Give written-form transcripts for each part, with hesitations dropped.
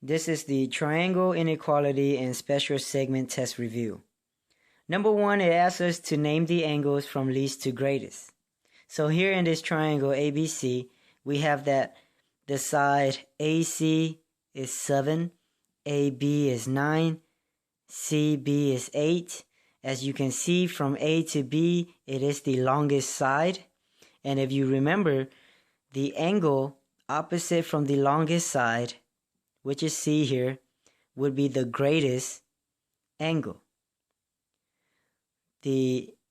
This is the triangle inequality and special segment test review. Number 1, it asks us to name the angles from least to greatest. So here in this triangle ABC, we have that the side AC is 7, AB is 9, CB is 8. As you can see, from A to B, it is the longest side. And if you remember, the angle opposite from the longest side, which is C here, would be the greatest angle.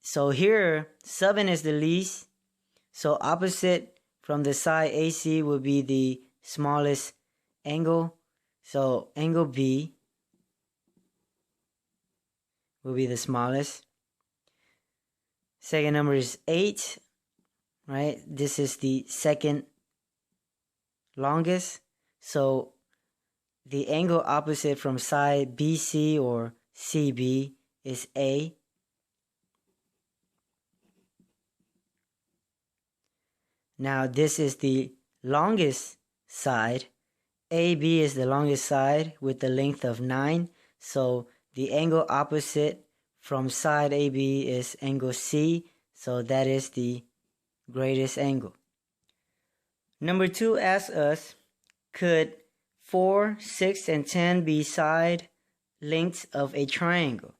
So here, 7 is the least. So opposite from the side AC would be the smallest angle. So angle B will be the smallest. Second number is 8, right? This is the second longest. So the angle opposite from side BC or CB is A. Now this is the longest side. AB is the longest side with the length of 9. So the angle opposite from side AB is angle C. So that is the greatest angle. Number 2 asks us, could 4, 6, and 10 be side lengths of a triangle?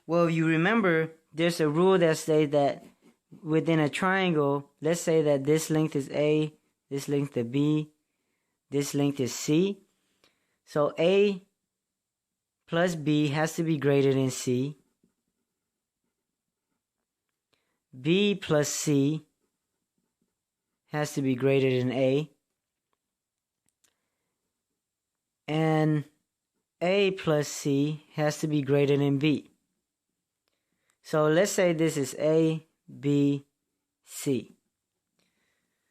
Well, if you remember, there's a rule that says that within a triangle, let's say that this length is A, this length is B, this length is C. So A plus B has to be greater than C. B plus C has to be greater than A. And A plus C has to be greater than B. So let's say this is A, B, C.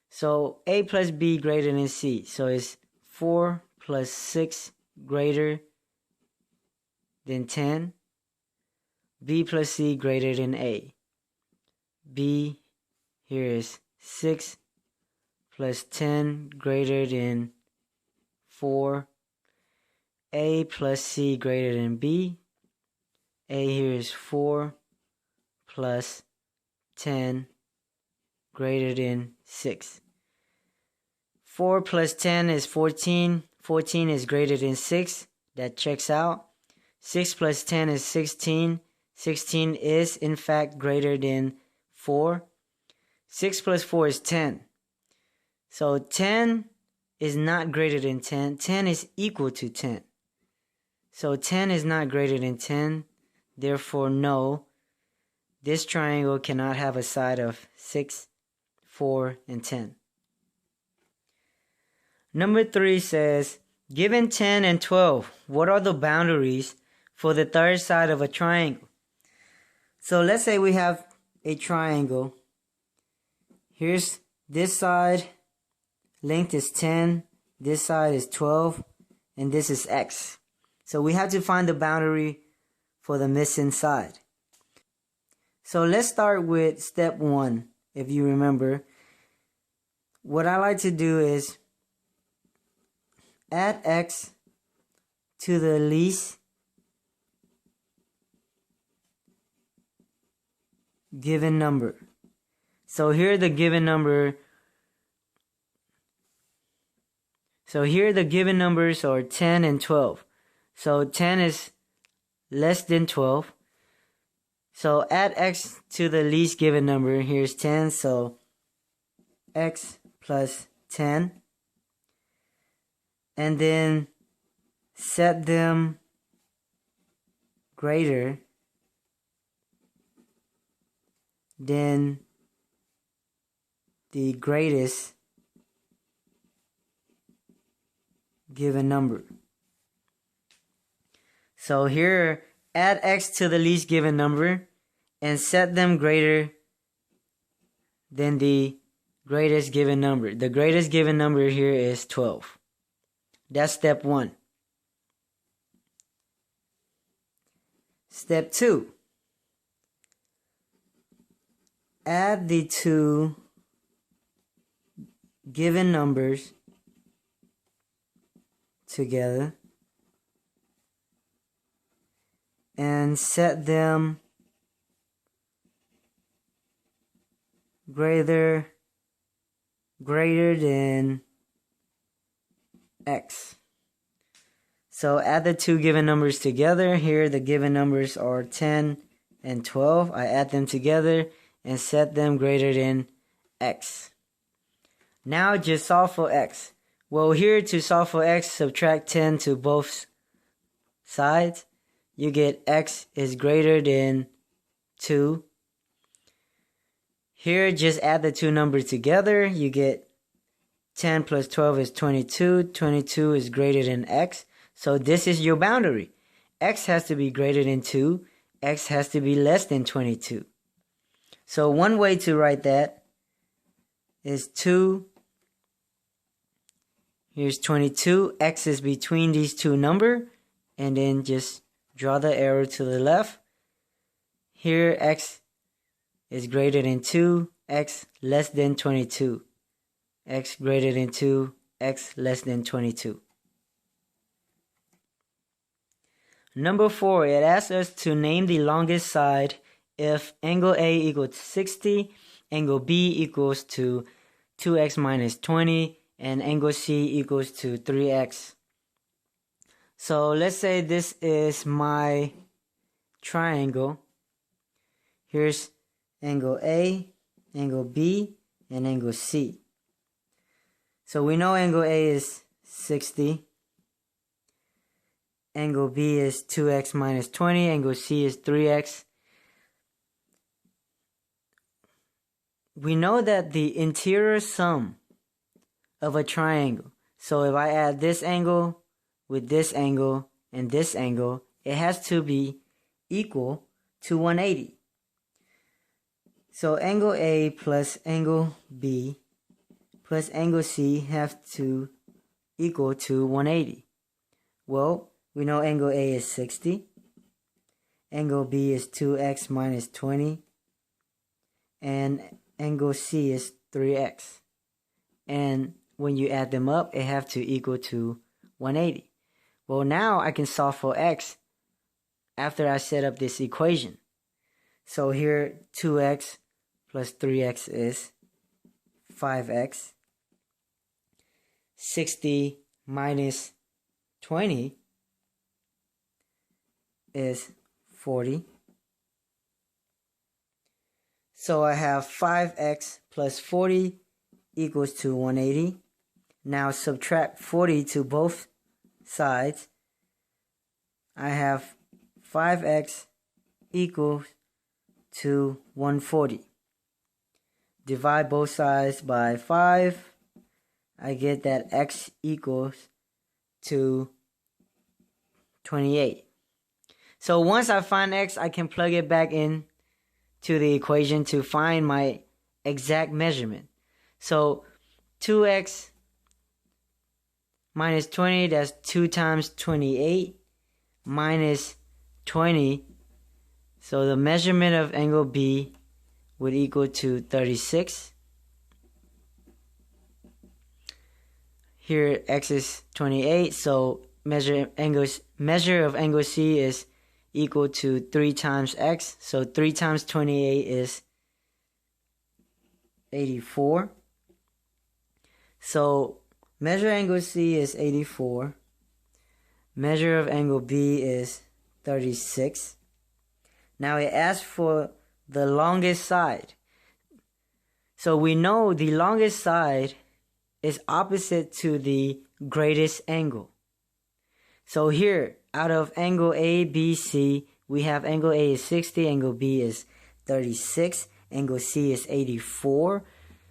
So A plus B greater than C. So it's 4 plus 6 greater than 10. B plus C greater than A. B here is 6 plus 10 greater than 4. A plus C greater than B. A here is 4 plus 10 greater than 6. 4 plus 10 is 14. 14 is greater than 6. That checks out. 6 plus 10 is 16. 16 is in fact greater than 4. 6 plus 4 is 10. So 10 is not greater than 10. 10 is equal to 10. So 10 is not greater than 10. Therefore, no, this triangle cannot have a side of 6, 4, and 10. Number 3 says, given 10 and 12, what are the boundaries for the third side of a triangle? So let's say we have a triangle. Here's this side, length is 10, this side is 12, and this is X. So we have to find the boundary for the missing side. So let's start with step 1. If you remember, what I like to do is add X to the least given number. So here the given number. So here the given numbers are 10 and 12. So 10 is less than 12. So add X to the least given number. Here's 10. So X plus 10. And then set them greater than the greatest given number. So here, add X to the least given number and set them greater than the greatest given number. The greatest given number here is 12. That's step 1. Step 2. Add the two given numbers together and set them greater than x. So add the two given numbers together. Here the given numbers are 10 and 12. I add them together and set them greater than x. Now just solve for x. Well, here to solve for x, subtract 10 to both sides. You get x is greater than 2. Here, just add the two numbers together. You get 10 plus 12 is 22. 22 is greater than x. So this is your boundary. X has to be greater than 2. X has to be less than 22. So one way to write that is 2. Here's 22. X is between these two numbers. And then just draw the arrow to the left. Here, x is greater than 2. X less than 22. X greater than 2. X less than 22. Number 4, it asks us to name the longest side if angle A equals 60, angle B equals to 2x minus 20, and angle C equals to 3x. So let's say this is my triangle. Here's angle A, angle B, and angle C. So we know angle A is 60. Angle B is 2x minus 20. Angle C is 3x. We know that the interior sum of a triangle. So if I add this angle with this angle and this angle, it has to be equal to 180. So angle A plus angle B plus angle C have to equal to 180. Well, we know angle A is 60. Angle B is 2x minus 20. And angle C is 3x. And when you add them up, it have to equal to 180. Well, now I can solve for x after I set up this equation. So here 2x plus 3x is 5x. 60 minus 20 is 40. So I have 5x plus 40 equals to 180. Now subtract 40 to both sides. I have 5x equals to 140. Divide both sides by 5. I get that x equals to 28. So once I find x, I can plug it back in to the equation to find my exact measurement. So 2x minus 20, that's 2 times 28 minus 20. So the measurement of angle B would equal to 36. Here x is 28, so measure of angle C is equal to 3 times x. So 3 times 28 is 84. So measure angle C is 84. Measure of angle B is 36. Now it asks for the longest side. So we know the longest side is opposite to the greatest angle. So here, out of angle A, B, C, we have angle A is 60, angle B is 36, angle C is 84.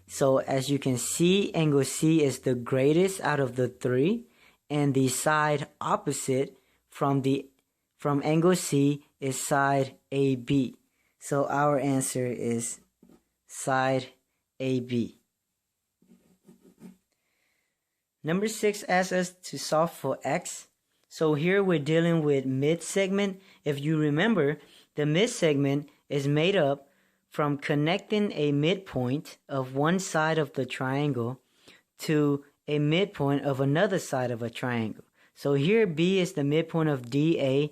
So as you can see, angle C is the greatest out of the three, and the side opposite from angle C is side AB. So our answer is side AB. Number 6 asks us to solve for x. So here we're dealing with mid-segment. If you remember, the mid-segment is made up from connecting a midpoint of one side of the triangle to a midpoint of another side of a triangle. So here B is the midpoint of DA.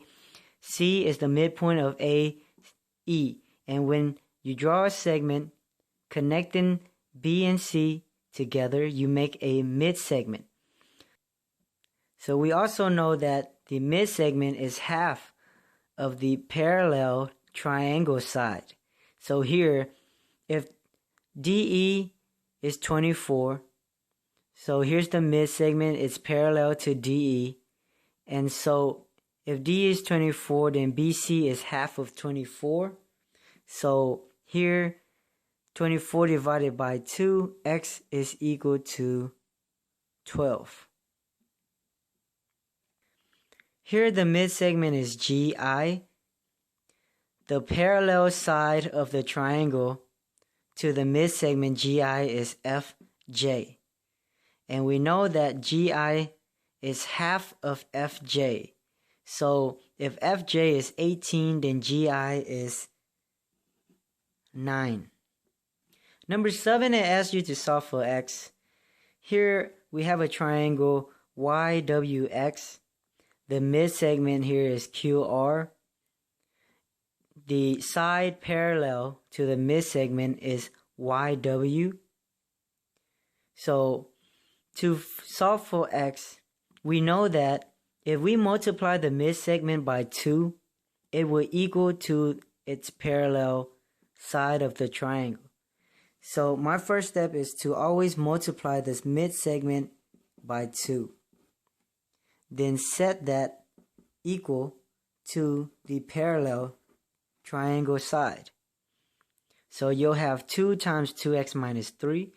C is the midpoint of AE. And when you draw a segment connecting B and C together, you make a mid-segment. So we also know that the mid-segment is half of the parallel triangle side. So here, if DE is 24, so here's the mid-segment, it's parallel to DE. And so if D is 24, then BC is half of 24. So here, 24 divided by 2, x is equal to 12. Here the mid-segment is GI. The parallel side of the triangle to the mid-segment GI is FJ. And we know that GI is half of FJ. So if FJ is 18, then GI is 9. Number 7, it asks you to solve for x. Here we have a triangle YWX. The mid-segment here is QR. The side parallel to the mid-segment is YW. So to solve for x, we know that if we multiply the mid-segment by 2, it will equal to its parallel side of the triangle. So my first step is to always multiply this mid-segment by 2. Then set that equal to the parallel triangle side. So you'll have 2 times 2x minus 3